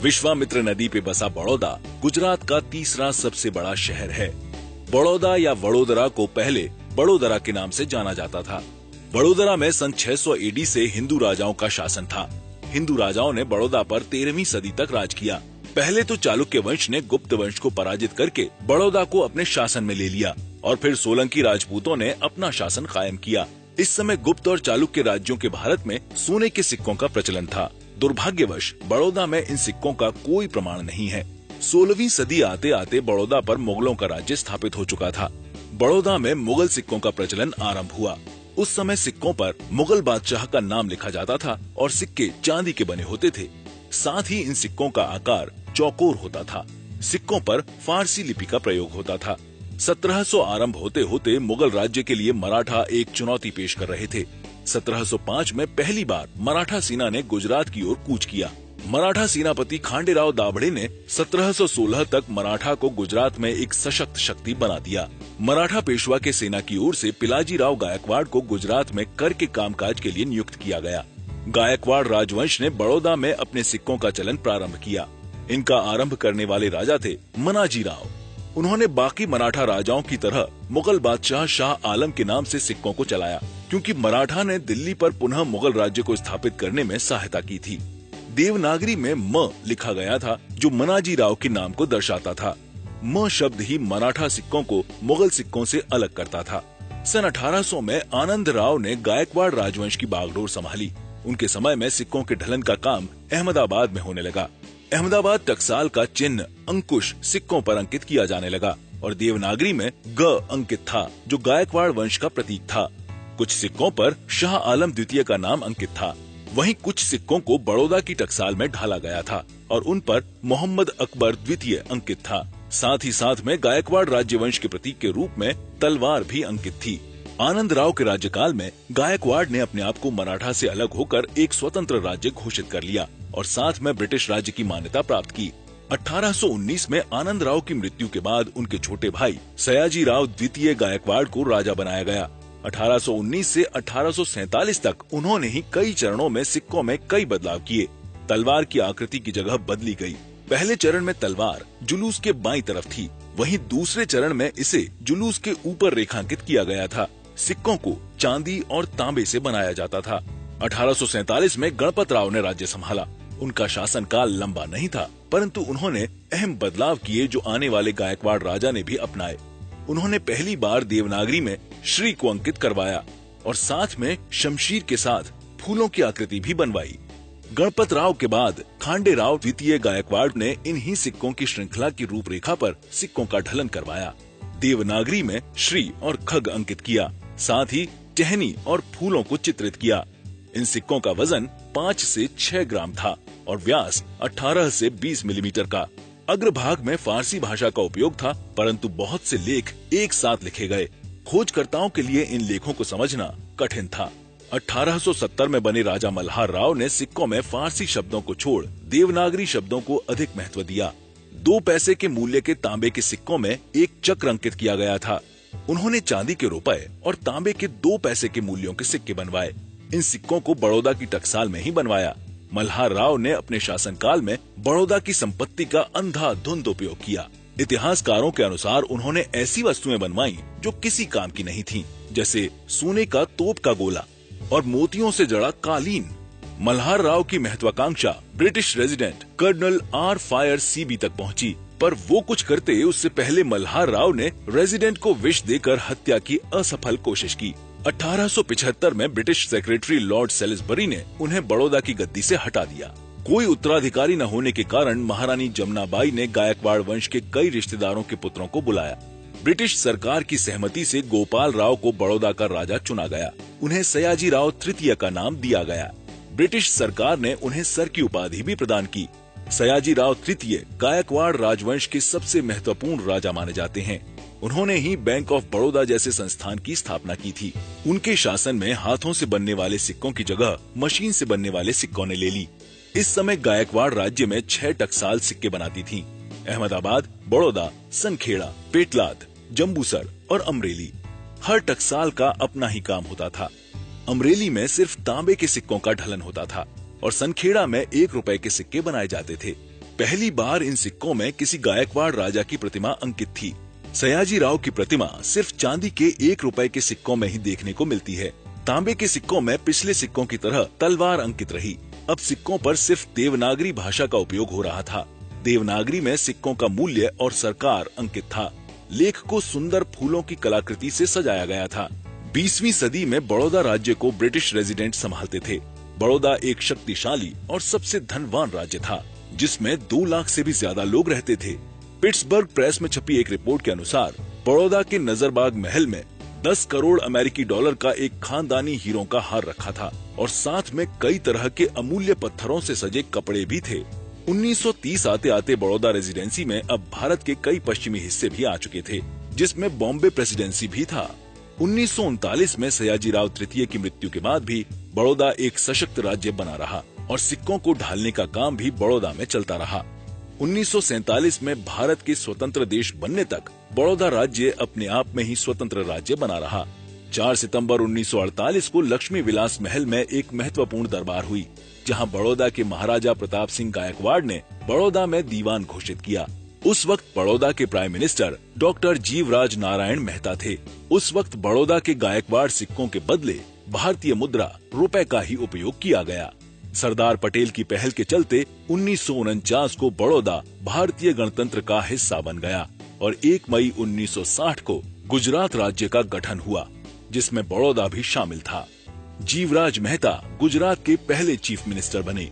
विश्वामित्र नदी पे बसा बड़ौदा गुजरात का तीसरा सबसे बड़ा शहर है। बड़ौदा या वडोदरा को पहले बड़ोदरा के नाम से जाना जाता था। बड़ोदरा में सन 600 एडी से हिंदू राजाओं का शासन था। हिंदू राजाओं ने बड़ौदा पर 13वीं सदी तक राज किया। पहले तो चालुक्य वंश ने गुप्त वंश को पराजित करके बड़ौदा को अपने शासन में ले लिया और फिर सोलंकी राजपूतों ने अपना शासन कायम किया। इस समय गुप्त और चालुक्य राज्यों के भारत में सोने के सिक्कों का प्रचलन था। दुर्भाग्यवश बड़ौदा में इन सिक्कों का कोई प्रमाण नहीं है। 16वीं सदी आते आते बड़ौदा पर मुगलों का राज्य स्थापित हो चुका था। बड़ौदा में मुगल सिक्कों का प्रचलन आरंभ हुआ। उस समय सिक्कों पर मुगल बादशाह का नाम लिखा जाता था और सिक्के चांदी के बने होते थे। साथ ही इन सिक्कों का आकार चौकोर होता था। सिक्कों पर फारसी लिपि का प्रयोग होता था। 1700 आरंभ होते होते मुगल राज्य के लिए मराठा एक चुनौती पेश कर रहे थे। 1705 में पहली बार मराठा सेना ने गुजरात की ओर कूच किया। मराठा सेनापति खांडेराव दाभड़े ने 1716 तक मराठा को गुजरात में एक सशक्त शक्ति बना दिया। मराठा पेशवा के सेना की ओर से पिलाजी राव गायकवाड़ को गुजरात में कर के कामकाज के लिए नियुक्त किया गया। गायकवाड़ राजवंश ने बड़ौदा में अपने सिक्कों का चलन प्रारंभ किया। इनका आरंभ करने वाले राजा थे मनाजी राव। उन्होंने बाकी मराठा राजाओं की तरह मुगल बादशाह शाह आलम के नाम से सिक्कों को चलाया, क्योंकि मराठा ने दिल्ली पर पुनः मुगल राज्य को स्थापित करने में सहायता की थी। देवनागरी में म लिखा गया था, जो मनाजी राव के नाम को दर्शाता था। म शब्द ही मराठा सिक्कों को मुगल सिक्कों से अलग करता था। सन 1800 में आनंद राव ने गायकवाड़ राजवंश की बागडोर संभाली। उनके समय में सिक्कों के ढलन का काम अहमदाबाद में होने लगा। अहमदाबाद टकसाल का चिन्ह अंकुश सिक्कों पर अंकित किया जाने लगा और देवनागरी में ग अंकित था, जो गायकवाड़ वंश का प्रतीक था। कुछ सिक्कों पर शाह आलम द्वितीय का नाम अंकित था। वहीं कुछ सिक्कों को बड़ौदा की टकसाल में ढाला गया था और उन पर मोहम्मद अकबर द्वितीय अंकित था। साथ ही साथ में गायकवाड़ राज्यवंश के प्रतीक के रूप में तलवार भी अंकित थी। आनंद राव के राज्यकाल में गायकवाड़ ने अपने आप को मराठा से अलग होकर एक स्वतंत्र राज्य घोषित कर लिया और साथ में ब्रिटिश राज्य की मान्यता प्राप्त की। 1819 में आनंद राव की मृत्यु के बाद उनके छोटे भाई सयाजी राव द्वितीय गायकवाड़ को राजा बनाया गया। 1819 से 1847 तक उन्होंने ही कई चरणों में सिक्कों में कई बदलाव किए। तलवार की आकृति की जगह बदली गई। पहले चरण में तलवार जुलूस के बाईं तरफ थी, वहीं दूसरे चरण में इसे जुलूस के ऊपर रेखांकित किया गया था। सिक्कों को चांदी और तांबे से बनाया जाता था। 1847 में गणपत राव ने राज्य संभाला। उनका शासनकाल लंबा नहीं था, परंतु उन्होंने अहम बदलाव किए जो आने वाले गायकवाड़ राजा ने भी अपनाए। उन्होंने पहली बार देवनागरी में श्री को अंकित करवाया और साथ में शमशीर के साथ फूलों की आकृति भी बनवाई। गणपत राव के बाद खांडे राव द्वितीय गायकवाड़ ने इन्हीं सिक्कों की श्रृंखला की रूपरेखा पर सिक्कों का ढलन करवाया। देवनागरी में श्री और खग अंकित किया, साथ ही टहनी और फूलों को चित्रित किया। इन सिक्कों का वजन 5 से 6 ग्राम था और व्यास 18 से 20 मिलीमीटर का। अग्रभाग में फारसी भाषा का उपयोग था, परंतु बहुत से लेख एक साथ लिखे गए। खोजकर्ताओं के लिए इन लेखों को समझना कठिन था। 1870 में बने राजा मल्हार राव ने सिक्कों में फारसी शब्दों को छोड़ देवनागरी शब्दों को अधिक महत्व दिया। 2 पैसे के मूल्य के तांबे के सिक्कों में एक चक्र अंकित किया गया था। उन्होंने चांदी के रुपए और तांबे के 2 पैसे के मूल्यों के सिक्के बनवाए। इन सिक्कों को बड़ौदा की टकसाल में ही बनवाया। मल्हार राव ने अपने शासनकाल में बड़ौदा की संपत्ति का अंधाधुंध उपयोग किया। इतिहासकारों के अनुसार उन्होंने ऐसी वस्तुएं बनवाई जो किसी काम की नहीं थीं, जैसे सोने का तोप का गोला और मोतियों से जड़ा कालीन। मल्हार राव की महत्वाकांक्षा British resident colonel R Phayre सीबी तक पहुंची, पर वो कुछ करते उससे पहले मल्हार राव ने रेजिडेंट को विष देकर हत्या की असफल कोशिश की। 1875 में ब्रिटिश सेक्रेटरी लॉर्ड सेलिसबरी ने उन्हें बड़ौदा की गद्दी से हटा दिया। कोई उत्तराधिकारी न होने के कारण महारानी जमुनाबाई ने गायकवाड़ वंश के कई रिश्तेदारों के पुत्रों को बुलाया। ब्रिटिश सरकार की सहमति से गोपाल राव को बड़ौदा का राजा चुना गया। उन्हें सयाजी राव तृतीय का नाम दिया गया। ब्रिटिश सरकार ने उन्हें सर की उपाधि भी प्रदान की। सयाजी राव तृतीय गायकवाड़ राजवंश के सबसे महत्वपूर्ण राजा माने जाते हैं। उन्होंने ही बैंक ऑफ बड़ौदा जैसे संस्थान की स्थापना की थी। उनके शासन में हाथों से बनने वाले सिक्कों की जगह मशीन से बनने वाले सिक्कों ने ले ली। इस समय गायकवाड़ राज्य में 6 टकसाल सिक्के बनाती थीं। अहमदाबाद, बड़ौदा, संखेड़ा, पेटलाद, जम्बूसर और अमरेली। हर टकसाल का अपना ही काम होता था। अमरेली में सिर्फ तांबे के सिक्कों का ढलन होता था और संखेड़ा में 1 रुपए के सिक्के बनाए जाते थे। पहली बार इन सिक्कों में किसी गायकवाड़ राजा की प्रतिमा अंकित थी। सयाजी राव की प्रतिमा सिर्फ चांदी के 1 रुपए के सिक्कों में ही देखने को मिलती है। तांबे के सिक्कों में पिछले सिक्कों की तरह तलवार अंकित रही। अब सिक्कों पर सिर्फ देवनागरी भाषा का उपयोग हो रहा था। देवनागरी में सिक्कों का मूल्य और सरकार अंकित था। लेख को सुंदर फूलों की कलाकृति से सजाया गया था। 20वीं सदी में बड़ौदा राज्य को ब्रिटिश रेजिडेंट संभालते थे। बड़ौदा एक शक्तिशाली और सबसे धनवान राज्य था, जिसमें 2 लाख से भी ज्यादा लोग रहते थे। पिट्सबर्ग प्रेस में छपी एक रिपोर्ट के अनुसार बड़ौदा के नजरबाग महल में 10 करोड़ अमेरिकी डॉलर का एक खानदानी हीरों का हार रखा था और साथ में कई तरह के अमूल्य पत्थरों से सजे कपड़े भी थे। 1930 आते आते बड़ौदा रेजिडेंसी में अब भारत के कई पश्चिमी हिस्से भी आ चुके थे, जिसमें बॉम्बे प्रेसिडेंसी भी था। 1939 में सयाजी राव तृतीय की मृत्यु के बाद भी बड़ौदा एक सशक्त राज्य बना रहा और सिक्कों को ढालने का काम भी बड़ौदा में चलता रहा। 1947 में भारत के स्वतंत्र देश बनने तक बड़ौदा राज्य अपने आप में ही स्वतंत्र राज्य बना रहा। 4 सितंबर 1948 को लक्ष्मी विलास महल में एक महत्वपूर्ण दरबार हुई, जहां बड़ौदा के महाराजा प्रताप सिंह गायकवाड़ ने बड़ौदा में दीवान घोषित किया। उस वक्त बड़ौदा के prime minister doctor Jivraj Narayan Mehta थे। उस वक्त बड़ौदा के गायकवाड़ सिक्कों के बदले भारतीय मुद्रा रुपए का ही उपयोग किया गया। सरदार पटेल की पहल के चलते 1949 को बड़ौदा भारतीय गणतंत्र का हिस्सा बन गया और 1 मई 1960 को गुजरात राज्य का गठन हुआ, जिसमें बड़ौदा भी शामिल था। जीवराज मेहता गुजरात के पहले चीफ मिनिस्टर बने।